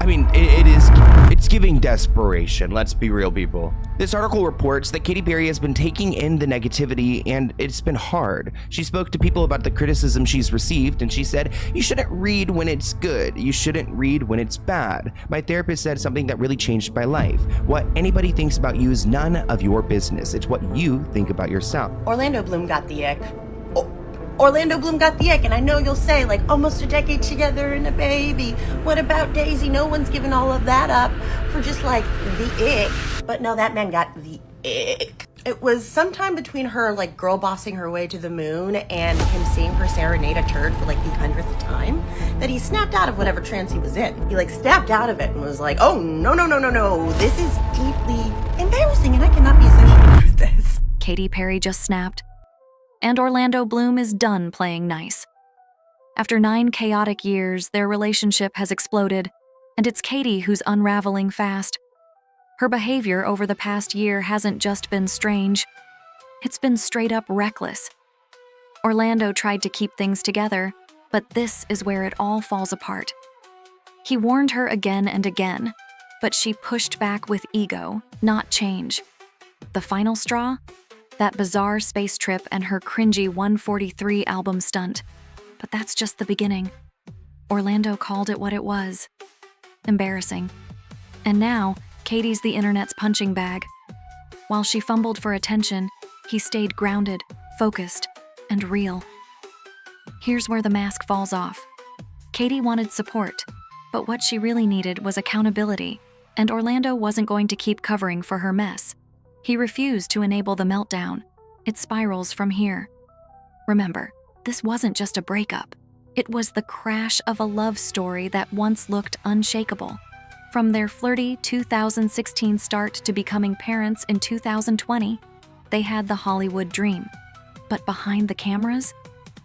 I mean, it's giving desperation. Let's be real, people. This article reports that Katy Perry has been taking in the negativity, and it's been hard. She spoke to people about the criticism she's received, and she said, "You shouldn't read when it's good. You shouldn't read when it's bad. My therapist said something that really changed my life. What anybody thinks about you is none of your business. It's what you think about yourself." Orlando Bloom got the ick. Orlando Bloom got the ick, and I know you'll say, like, almost a decade together and a baby. What about Daisy? No one's given all of that up for just, like, the ick. But no, that man got the ick. It was sometime between her, like, girl bossing her way to the moon and him seeing her serenade a turd for, like, the 100th time that he snapped out of whatever trance he was in. He, like, snapped out of it and was like, oh, no. This is deeply embarrassing, and I cannot be associated with this. Katy Perry just snapped. And Orlando Bloom is done playing nice. After 9 chaotic years, their relationship has exploded, and it's Katy who's unraveling fast. Her behavior over the past year hasn't just been strange, it's been straight up reckless. Orlando tried to keep things together, but this is where it all falls apart. He warned her again and again, but she pushed back with ego, not change. The final straw? That bizarre space trip and her cringy 143 album Stunt. But that's just the beginning. Orlando called it what it was. Embarrassing. And now, Katy's the internet's punching bag. While she fumbled for attention, he stayed grounded, focused, and real. Here's where the mask falls off. Katy wanted support, but what she really needed was accountability, and Orlando wasn't going to keep covering for her mess. He refused to enable the meltdown. It spirals from here. Remember, this wasn't just a breakup. It was the crash of a love story that once looked unshakable. From their flirty 2016 start to becoming parents in 2020, they had the Hollywood dream. But behind the cameras,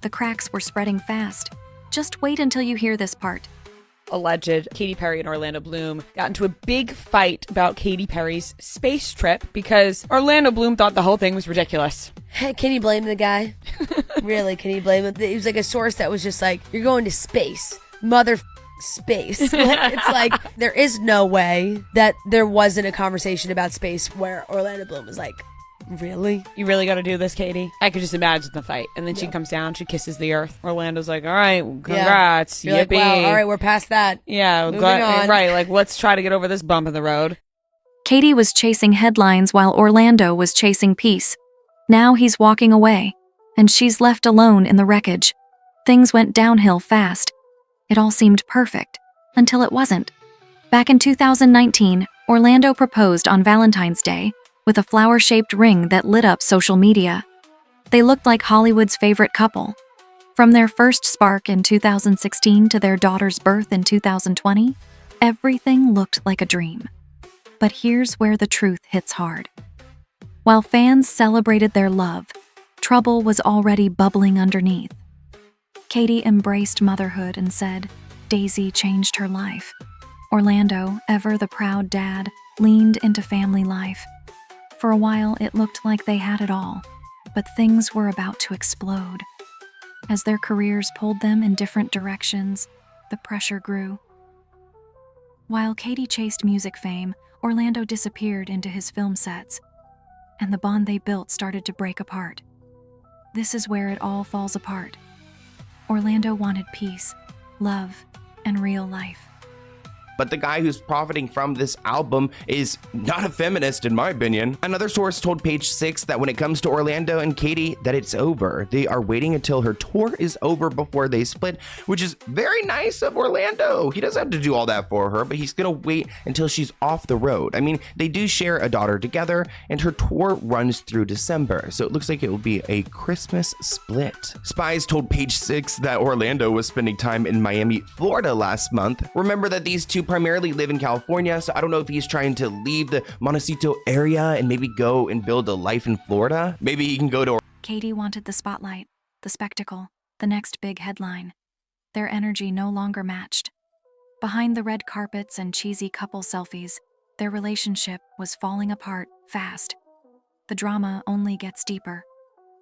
the cracks were spreading fast. Just wait until you hear this part. Alleged Katy Perry and Orlando Bloom got into a big fight about Katy Perry's space trip because Orlando Bloom thought the whole thing was ridiculous. Can you blame the guy? Really, can you blame him? He was like a source that was just like, you're going to space. Space. It's like, there is no way that there wasn't a conversation about space where Orlando Bloom was like, really? You really got to do this, Katy? I could just imagine the fight. And then she comes down, she kisses the earth. Orlando's like, all right, congrats. You're Yippee. like, wow, all right, we're past that. Yeah, Moving on. Right. Like, let's try to get over this bump in the road. Katy was chasing headlines while Orlando was chasing peace. Now he's walking away, and she's left alone in the wreckage. Things went downhill fast. It all seemed perfect, until it wasn't. Back in 2019, Orlando proposed on Valentine's Day with a flower-shaped ring that lit up social media. They looked like Hollywood's favorite couple. From their first spark in 2016 to their daughter's birth in 2020, everything looked like a dream. But here's where the truth hits hard. While fans celebrated their love, trouble was already bubbling underneath. Katy embraced motherhood and said, Daisy changed her life. Orlando, ever the proud dad, leaned into family life. For a while, it looked like they had it all, but things were about to explode. As their careers pulled them in different directions, the pressure grew. While Katy chased music fame, Orlando disappeared into his film sets, and the bond they built started to break apart. This is where it all falls apart. Orlando wanted peace, love, and real life. But the guy who's profiting from this album is not a feminist, in my opinion. Another source told Page Six that when it comes to Orlando and Katy, that it's over. They are waiting until her tour is over before they split, which is very nice of Orlando. He doesn't have to do all that for her, but he's gonna wait until she's off the road. I mean, they do share a daughter together, and her tour runs through December, so it looks like it will be a Christmas split. Spies told Page Six that Orlando was spending time in Miami, Florida last month. Remember that these two primarily live in California, so I don't know if he's trying to leave the Montecito area and maybe go and build a life in Florida. Maybe he can go to... Katy wanted the spotlight, the spectacle, the next big headline. Their energy no longer matched. Behind the red carpets and cheesy couple selfies, their relationship was falling apart fast. The drama only gets deeper.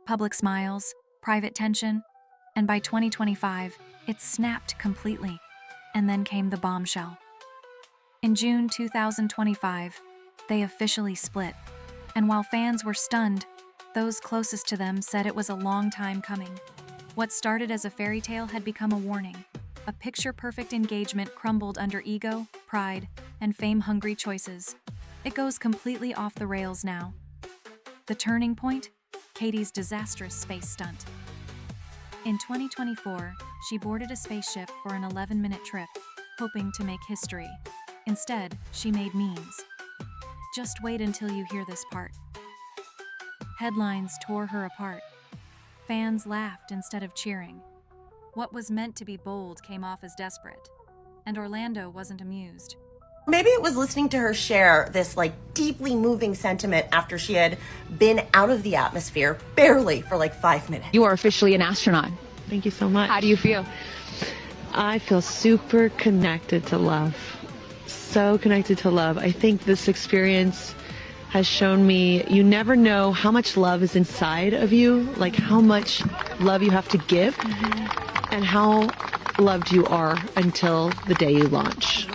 Public smiles, private tension, and by 2025, it snapped completely. And then came the bombshell. In June 2025, they officially split, and while fans were stunned, those closest to them said it was a long time coming. What started as a fairy tale had become a warning. A picture-perfect engagement crumbled under ego, pride, and fame-hungry choices. It goes completely off the rails now. The turning point? Katy's disastrous space stunt. In 2024, she boarded a spaceship for an 11-minute trip, hoping to make history. Instead, she made memes. Just wait until you hear this part. Headlines tore her apart. Fans laughed instead of cheering. What was meant to be bold came off as desperate, and Orlando wasn't amused. Maybe it was listening to her share this like deeply moving sentiment after she had been out of the atmosphere barely for like 5 minutes. You are officially an astronaut. Thank you so much. How do you feel? I feel super connected to love. So connected to love. I think this experience has shown me you never know how much love is inside of you, like how much love you have to give, and how loved you are until the day you launch.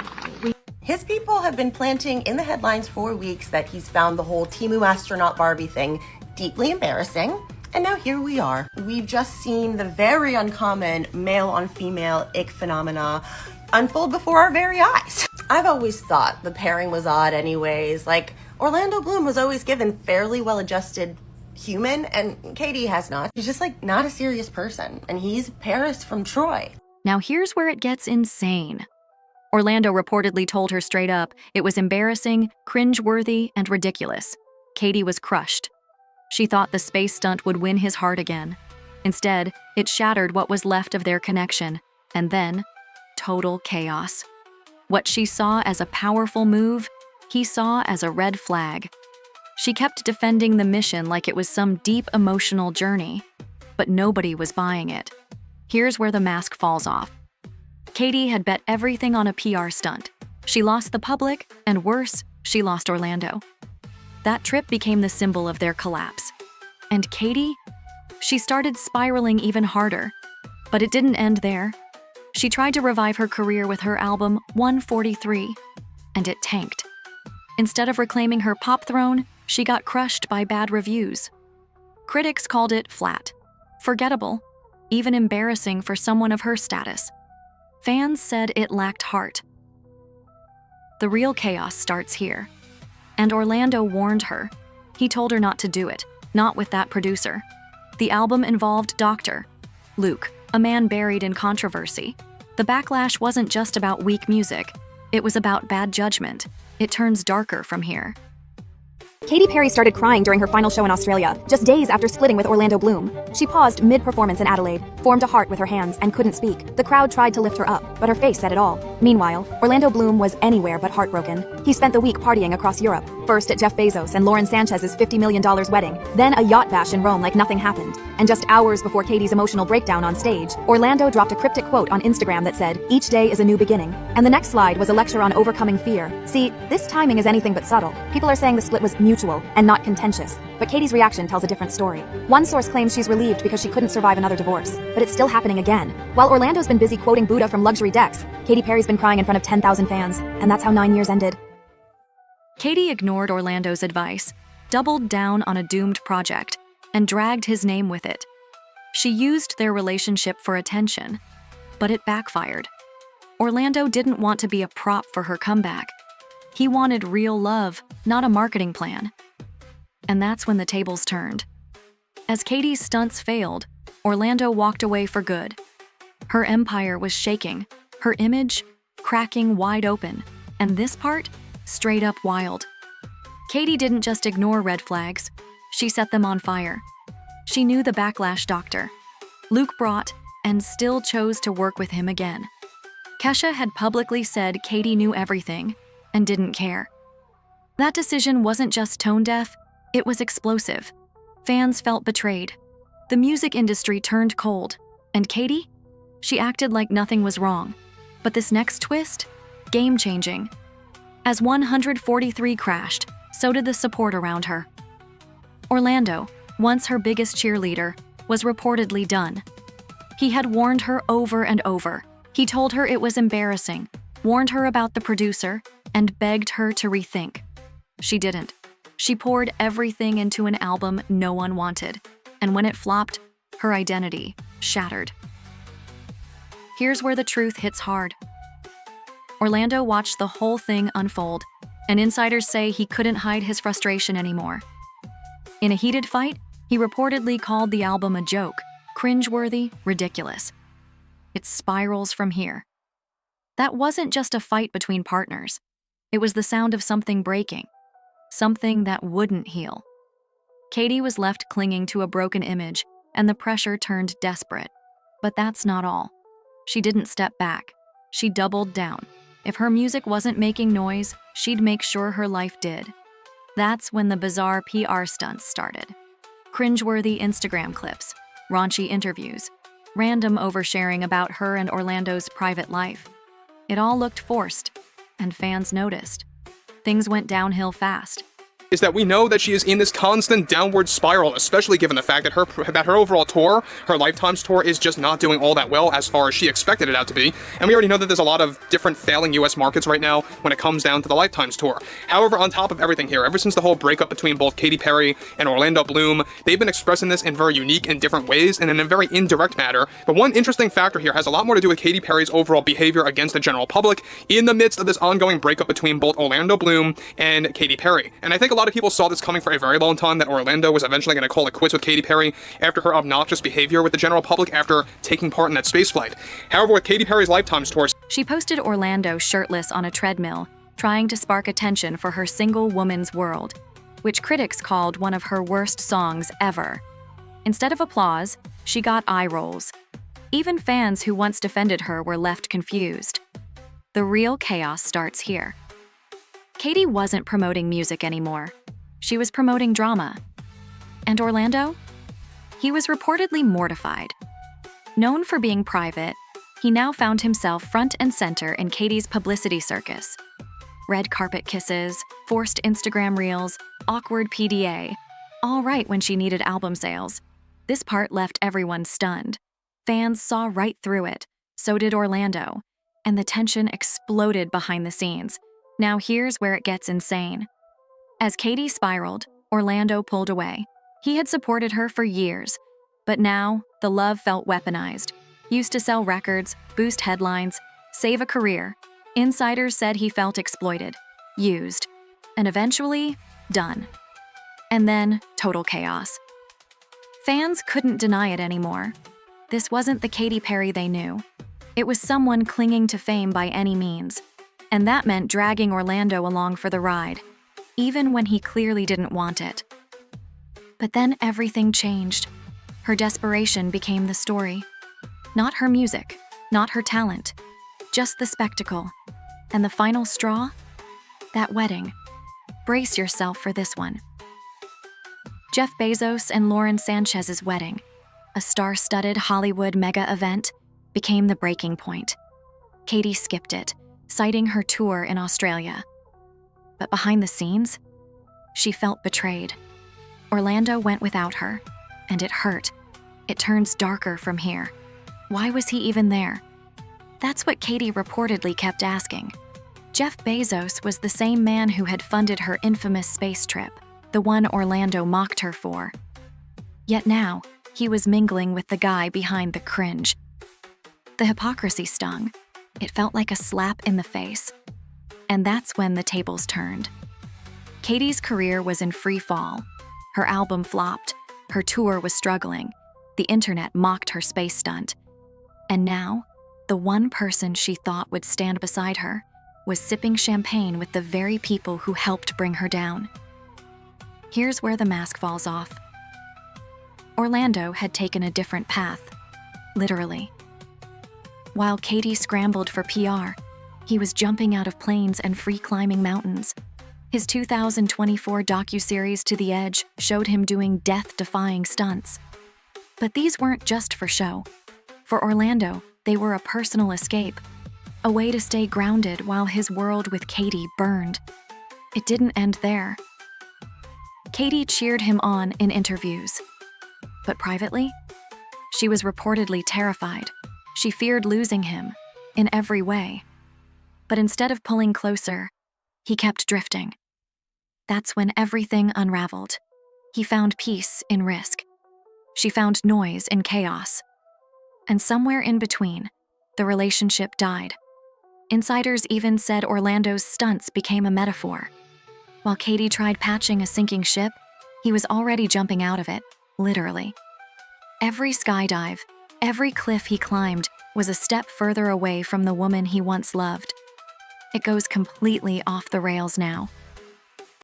His people have been planting in the headlines for weeks that he's found the whole Temu astronaut Barbie thing deeply embarrassing. And now here we are. We've just seen the very uncommon male on female ick phenomena unfold before our very eyes. I've always thought the pairing was odd anyways. Like, Orlando Bloom was always given fairly well-adjusted human, and Katy has not. She's just like not a serious person, and he's Paris from Troy. Now here's where it gets insane. Orlando reportedly told her straight up it was embarrassing, cringe-worthy, and ridiculous. Katy was crushed. She thought the space stunt would win his heart again. Instead, it shattered what was left of their connection, and then, total chaos. What she saw as a powerful move, he saw as a red flag. She kept defending the mission like it was some deep emotional journey, but nobody was buying it. Here's where the mask falls off. Katy had bet everything on a PR stunt. She lost the public, and worse, she lost Orlando. That trip became the symbol of their collapse. And Katy? She started spiraling even harder. But it didn't end there. She tried to revive her career with her album 143, and it tanked. Instead of reclaiming her pop throne, she got crushed by bad reviews. Critics called it flat, forgettable, even embarrassing for someone of her status. Fans said it lacked heart. The real chaos starts here. And Orlando warned her. He told her not to do it, not with that producer. The album involved Dr. Luke, a man buried in controversy. The backlash wasn't just about weak music. It was about bad judgment. It turns darker from here. Katy Perry started crying during her final show in Australia, just days after splitting with Orlando Bloom. She paused mid-performance in Adelaide, formed a heart with her hands, and couldn't speak. The crowd tried to lift her up, but her face said it all. Meanwhile, Orlando Bloom was anywhere but heartbroken. He spent the week partying across Europe, first at Jeff Bezos and Lauren Sanchez's $50 million wedding, then a yacht bash in Rome like nothing happened. And just hours before Katy's emotional breakdown on stage, Orlando dropped a cryptic quote on Instagram that said, "Each day is a new beginning." And the next slide was a lecture on overcoming fear. See, this timing is anything but subtle. People are saying the split was mutual and not contentious, but Katy's reaction tells a different story. One source claims she's relieved because she couldn't survive another divorce, but it's still happening again. While Orlando's been busy quoting Buddha from luxury decks, Katy Perry's been crying in front of 10,000 fans, and that's how 9 years ended. Katy ignored Orlando's advice, doubled down on a doomed project, and dragged his name with it. She used their relationship for attention, but it backfired. Orlando didn't want to be a prop for her comeback. He wanted real love, not a marketing plan. And that's when the tables turned. As Katy's stunts failed, Orlando walked away for good. Her empire was shaking, her image cracking wide open, and this part, straight up wild. Katy didn't just ignore red flags, she set them on fire. She knew the backlash Dr. Luke brought and still chose to work with him again. Kesha had publicly said Katy knew everything and didn't care. That decision wasn't just tone-deaf, it was explosive. Fans felt betrayed. The music industry turned cold. And Katy? She acted like nothing was wrong. But this next twist? Game-changing. As 143 crashed, so did the support around her. Orlando, once her biggest cheerleader, was reportedly done. He had warned her over and over. He told her it was embarrassing, warned her about the producer, and begged her to rethink. She didn't. She poured everything into an album no one wanted, and when it flopped, her identity shattered. Here's where the truth hits hard. Orlando watched the whole thing unfold, and insiders say he couldn't hide his frustration anymore. In a heated fight, he reportedly called the album a joke, cringeworthy, ridiculous. It spirals from here. That wasn't just a fight between partners. It was the sound of something breaking, something that wouldn't heal. Katy was left clinging to a broken image, and the pressure turned desperate. But that's not all. She didn't step back. She doubled down. If her music wasn't making noise, she'd make sure her life did. That's when the bizarre PR stunts started. Cringeworthy Instagram clips, raunchy interviews, random oversharing about her and Orlando's private life. It all looked forced, and fans noticed. Things went downhill fast. Is that we know that she is in this constant downward spiral, especially given the fact that her overall tour, her Lifetime's tour, is just not doing all that well as far as she expected it out to be. And we already know that there's a lot of different failing US markets right now when it comes down to the Lifetime's tour. However, on top of everything here, ever since the whole breakup between both Katy Perry and Orlando Bloom, they've been expressing this in very unique and different ways and in a very indirect manner. But one interesting factor here has a lot more to do with Katy Perry's overall behavior against the general public in the midst of this ongoing breakup between both Orlando Bloom and Katy Perry. And I think a lot of people saw this coming for a very long time, that Orlando was eventually going to call it quits with Katy Perry after her obnoxious behavior with the general public after taking part in that spaceflight. However, with Katy Perry's Lifetime's tour, She posted Orlando shirtless on a treadmill, trying to spark attention for her Single Woman's World, which critics called one of her worst songs ever. Instead of applause, she got eye rolls. Even fans who once defended her were left confused. The real chaos starts here. Katy wasn't promoting music anymore. She was promoting drama. And Orlando? He was reportedly mortified. Known for being private, he now found himself front and center in Katy's publicity circus. Red carpet kisses, forced Instagram reels, awkward PDA. All right when she needed album sales. This part left everyone stunned. Fans saw right through it. So did Orlando. And the tension exploded behind the scenes. Now here's where it gets insane. As Katy spiraled, Orlando pulled away. He had supported her for years, but now the love felt weaponized. Used to sell records, boost headlines, save a career. Insiders said he felt exploited, used, and eventually done. And then total chaos. Fans couldn't deny it anymore. This wasn't the Katy Perry they knew. It was someone clinging to fame by any means, and that meant dragging Orlando along for the ride, even when he clearly didn't want it. But then everything changed. Her desperation became the story. Not her music, not her talent, just the spectacle. And the final straw? That wedding. Brace yourself for this one. Jeff Bezos and Lauren Sanchez's wedding, a star-studded Hollywood mega event, became the breaking point. Katy skipped it, citing her tour in Australia. But behind the scenes, she felt betrayed. Orlando went without her, and it hurt. It turns darker from here. Why was he even there? That's what Katy reportedly kept asking. Jeff Bezos was the same man who had funded her infamous space trip, the one Orlando mocked her for. Yet now, he was mingling with the guy behind the cringe. The hypocrisy stung. It felt like a slap in the face. And that's when the tables turned. Katy's career was in free fall. Her album flopped. Her tour was struggling. The internet mocked her space stunt. And now, the one person she thought would stand beside her was sipping champagne with the very people who helped bring her down. Here's where the mask falls off. Orlando had taken a different path, literally. While Katy scrambled for PR, he was jumping out of planes and free climbing mountains. His 2024 docuseries To the Edge showed him doing death-defying stunts. But these weren't just for show. For Orlando, they were a personal escape, a way to stay grounded while his world with Katy burned. It didn't end there. Katy cheered him on in interviews. But privately, she was reportedly terrified. She feared losing him, in every way. But instead of pulling closer, He kept drifting. That's when everything unraveled. He found peace in risk. She found noise in chaos. And somewhere in between, the relationship died. Insiders even said Orlando's stunts became a metaphor. While Katy tried patching a sinking ship, he was already jumping out of it, literally. Every skydive, every cliff he climbed was a step further away from the woman he once loved. It goes completely off the rails now.